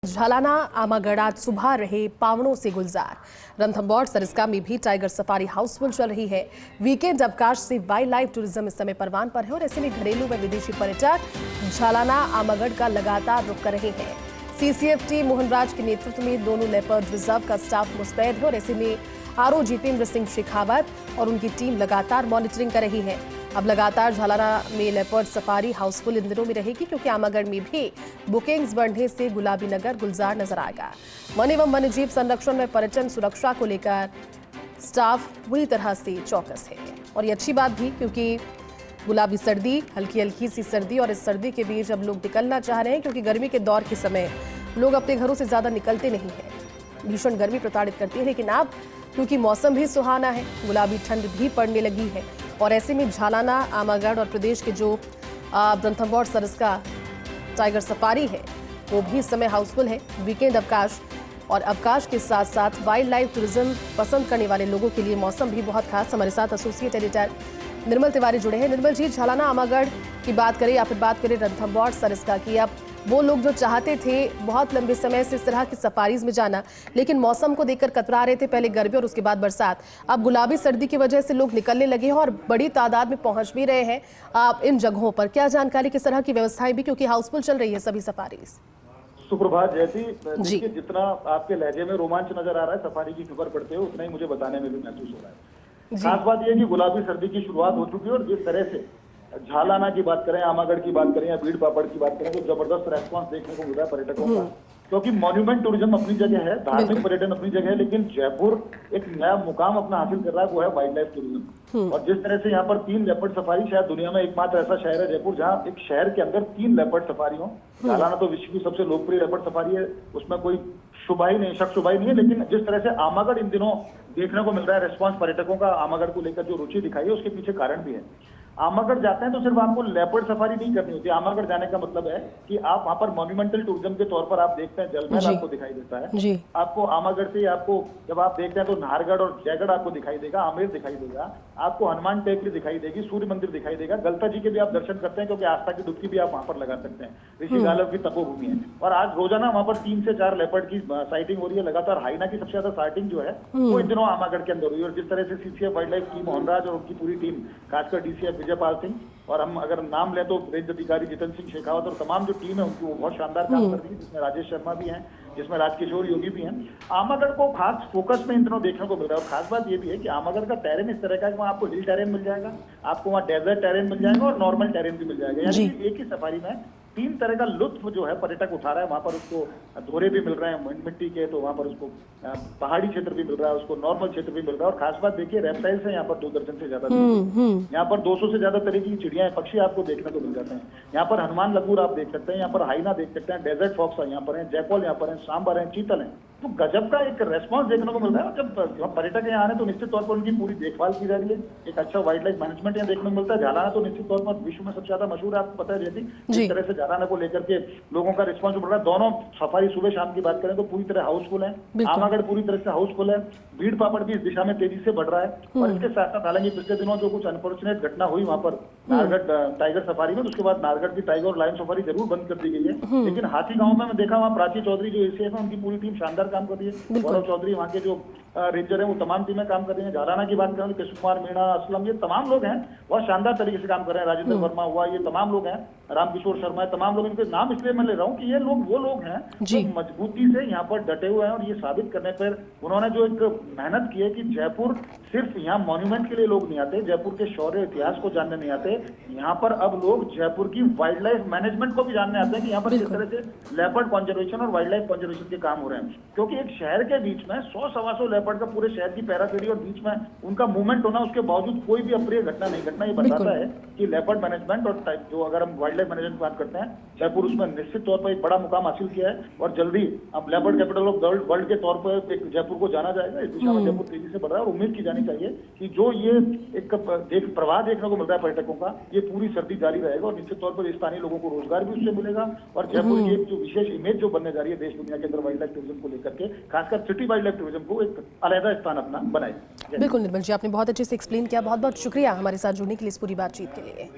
झालाना आमागढ़ आज सुबह रहे पावनों से गुलजार। रणथंभौर सरिस्का में भी टाइगर सफारी हाउसफुल चल रही है। वीकेंड अवकाश से वाइल्ड लाइफ टूरिज्म इस समय परवान पर है और ऐसे में घरेलू व विदेशी पर्यटक झालाना आमागढ़ का लगातार रुख कर रहे हैं। सीसीएफ टीम मोहनराज के नेतृत्व में दोनों लेपर्ड रिजर्व का स्टाफ मुस्तैद है और ऐसे में आरओ जितेंद्र सिंह शेखावत और उनकी टीम लगातार मॉनिटरिंग कर रही है। अब लगातार झालाना में लेपर्ड सफारी हाउसफुल इन दिनों में रहेगी क्योंकि आमागढ़ में भी बुकिंग्स बढ़ने से गुलाबी नगर गुलजार नजर आएगा। वन एवं वन्यजीव संरक्षण में पर्यटन सुरक्षा को लेकर स्टाफ पूरी तरह से चौकस है और ये अच्छी बात भी, क्योंकि गुलाबी सर्दी, हल्की हल्की सी सर्दी और इस सर्दी के बीच अब लोग निकलना चाह रहे हैं क्योंकि गर्मी के दौर के समय लोग अपने घरों से ज्यादा निकलते नहीं हैं। भीषण गर्मी प्रताड़ित करती है, लेकिन अब क्योंकि मौसम भी सुहाना है, गुलाबी ठंड भी पड़ने लगी है और ऐसे में झालाना आमागढ़ और प्रदेश के जो रणथंभौर सरिस्का टाइगर सफारी है वो भी इस समय हाउसफुल है। वीकेंड अवकाश और अवकाश के साथ साथ वाइल्ड लाइफ टूरिज्म पसंद करने वाले लोगों के लिए मौसम भी बहुत खास। हमारे साथ एसोसिएट एडिटर निर्मल तिवारी जुड़े हैं। निर्मल जी, झालाना आमागढ़ की बात करें या फिर बात करें रणथंभौर सरिस्का की, अब वो लोग जो चाहते थे बहुत लंबे समय से इस तरह की सफारीज में जाना, लेकिन मौसम को देखकर कतरा रहे थे, पहले गर्मी और उसके बाद बरसात, अब गुलाबी सर्दी की वजह से लोग निकलने लगे हैं और बड़ी तादाद में पहुंच भी रहे हैं आप इन जगहों पर। क्या जानकारी, किस तरह की व्यवस्थाएं भी, क्योंकि हाउसफुल चल रही है सभी सफारीज? सुप्रभात जैसी, देखिए जितना आपके लहजे में रोमांच नजर आ रहा है सफारी की खबर पढ़ते हो, उतना ही मुझे बताने में भी महसूस हो रहा है। खास बात यह है कि गुलाबी सर्दी की शुरुआत हो चुकी है और जिस तरह से झालाना की बात करें, आमागढ़ की बात करें या भीड़ पापड़ की बात करें, तो जबरदस्त रेस्पॉन्स देखने को मिल रहा है पर्यटकों का। क्योंकि मॉन्यूमेंट टूरिज्म अपनी जगह है, धार्मिक पर्यटन अपनी जगह है, लेकिन जयपुर एक नया मुकाम अपना हासिल कर रहा है, वो है वाइल्ड लाइफ टूरिज्म। और जिस तरह से यहाँ पर 3 लेपर्ड सफारी, शायद दुनिया में एकमात्र ऐसा शहर है जयपुर जहाँ एक शहर के अंदर 3 लेपर्ड सफारी हो। झालाना तो विश्व की सबसे लोकप्रिय लेपर्ड सफारी है, उसमें कोई शुभा ही नहीं, शक शुभा ही नहीं है। लेकिन जिस तरह से आमागढ़ इन दिनों देखने को मिल रहा है रेस्पॉन्स पर्यटकों का, आमागढ़ को लेकर जो रुचि दिखाई है उसके पीछे कारण भी है। आमागढ़ जाते हैं तो सिर्फ आपको लेपर्ड सफारी नहीं करनी होती। आमागढ़ जाने का मतलब है कि आप वहां पर मॉन्यूमेंटल टूरिज्म के तौर पर आप देखते हैं, जल महल आपको दिखाई देता है। आपको आमागढ़ से आपको जब आप देखते हैं तो नाहरगढ़ और जयगढ़ आपको दिखाई देगा, आमेर दिखाई देगा, आपको हनुमान टेकरी दिखाई देगी, सूर्य मंदिर दिखाई देगा, गलता जी के भी आप दर्शन करते हैं क्योंकि आस्था की डुबकी भी आप वहां पर लगा सकते हैं। ऋषि गालव की तपोभूमि है और आज रोजाना वहां पर 3 से 4 लेपर्ड की साइटिंग हो रही है लगातार। हाइना की सबसे ज्यादा साइटिंग जो है वो इन दिनों आमागढ़ के अंदर हुई और जिस तरह से CCF wild life team Mohanraj और उनकी पूरी टीम, खासकर डीसीएफ विजयपाल सिंह और हम अगर नाम लें तो रेंज अधिकारी जितेंद्र सिंह शेखावत और तमाम जो टीम है उनकी वो बहुत शानदार काम कर रही है, जिसमें राजेश शर्मा भी हैं, जिसमें राजकिशोर योगी भी हैं। आमागढ़ को खास फोकस में इन दिनों देखने को मिल रहा है और खास बात ये भी है कि आमागढ़ का टेरेन इस तरह का है कि वहाँ आपको हिल टेरेन मिल जाएगा, आपको वहाँ डेजर्ट टेरेन मिल जाएगा और नॉर्मल टेरेन भी मिल जाएगा। यानी कि एक ही सफारी में 3 तरह का लुत्फ जो है पर्यटक उठा रहा है। वहां पर उसको धोरे भी मिल रहे हैं मिट्टी के, तो वहां पर उसको पहाड़ी क्षेत्र भी मिल रहा है, उसको नॉर्मल क्षेत्र भी मिल रहा है। और खास बात देखिए, रेप्टाइल्स है यहाँ पर 2 दर्जन से ज्यादा, यहाँ पर 200 से ज्यादा तरह की चिड़िया पक्षी आपको देखने को मिल जाते हैं। यहाँ पर हनुमान लगूर आप देख सकते हैं, यहाँ पर हाइना देख सकते हैं, डेजर्ट फॉक्स यहाँ पर है, जयपॉल यहाँ पर है, सांबर है, चीतल है। तो गजब का एक रेस्पॉन्स देखने को मिल रहा है। जब पर्यटक यहाँ आने तो निश्चित तौर पर उनकी पूरी देखभाल की जा रही है, एक अच्छा वाइल्ड लाइफ मैनेजमेंट यहाँ देखने को मिलता है। झालाना तो निश्चित तौर पर विश्व में सबसे ज्यादा मशहूर है, आपको पता है जैसी, जिस तरह से झालाना को लेकर के लोगों का रिस्पॉन्स बढ़ रहा है। दोनों सफारी सुबह शाम की बात करें तो पूरी तरह हाउसफुल है, आमागढ़ पूरी तरह से हाउसफुल है, भीड़ पापड़ भी इस दिशा में तेजी से बढ़ रहा है। और इसके साथ साथ हालांकि पिछले दिनों जो कुछ अनफॉर्चुनेट घटना हुई वहां पर नाहरगढ़ टाइगर सफारी में, तो उसके बाद नाहरगढ़ की टाइगर और लायन सफारी जरूर बंद कर दी गई है। लेकिन हाथी गांव में मैं देखा वहाँ प्राची चौधरी जो एसीएफ है उनकी पूरी टीम शानदार काम कर रही है। गौरव चौधरी वहाँ के जो रेंजर है वो तमाम टीमें काम कर रही हैं। झालाना की बात करें तो कृष्ण कुमार मीणा, असलम, ये तमाम लोग हैं, बहुत शानदार तरीके से काम कर रहे हैं। राजेंद्र वर्मा हुआ, ये तमाम लोग हैं, रामकिशोर शर्मा, तमाम लोग, इनके नाम इसलिए मैं ले रहा हूँ कि ये लोग वो लोग हैं जो मजबूती से यहाँ पर डटे हुए हैं और ये साबित करने पर उन्होंने जो एक मेहनत की है कि जयपुर सिर्फ यहाँ मॉन्यूमेंट के लिए लोग नहीं आते, जयपुर के शौर्य इतिहास को जानने नहीं आते, यहाँ पर अब लोग जयपुर की वाइल्ड लाइफ मैनेजमेंट को भी जानने आते हैं कि यहाँ पर किस तरह से लेपर्ड कंजर्वेशन और वाइल्ड लाइफ कंजर्वेशन के काम हो रहे हैं। क्योंकि एक शहर के बीच में 100-125 लेपर्ड का पूरे शहर की पैरापेडी और बीच में उनका मूवमेंट होना, उसके बावजूद कोई भी अप्रिय घटना नहीं घटना, ये बताता है कि लेपर्ड मैनेजमेंट और जो अगर हम वाइल्ड लाइफ मैनेजमेंट की बात करते हैं, जयपुर उसमें निश्चित तौर पर एक बड़ा मुकाम हासिल किया है और जल्दी अब लेपर्ड कैपिटल ऑफ वर्ल्ड के तौर पर एक जयपुर को जाना जाएगा। इस दिशा में जयपुर तेजी से बढ़ रहा है और उम्मीद की जानी चाहिए कि जो ये एक प्रवाह देखने को मिल रहा है पर्यटकों का, ये पूरी सर्दी जारी रहेगा और निश्चित तौर पर स्थानीय लोगों को रोजगार भी उससे मिलेगा और जयपुर की जो विशेष इमेज जो बनने जा रही है देश दुनिया के अंदर वाइल्ड लाइफ टूरिज्म को लेकर के, खासकर सिटी वाइल्ड लाइफ टूरिज्म को एक अलग स्थान अपना बनाए। बिल्कुल निर्मल जी, आपने बहुत अच्छे से एक्सप्लेन किया, बहुत बहुत शुक्रिया हमारे साथ जुड़ने के लिए इस पूरी बातचीत के लिए।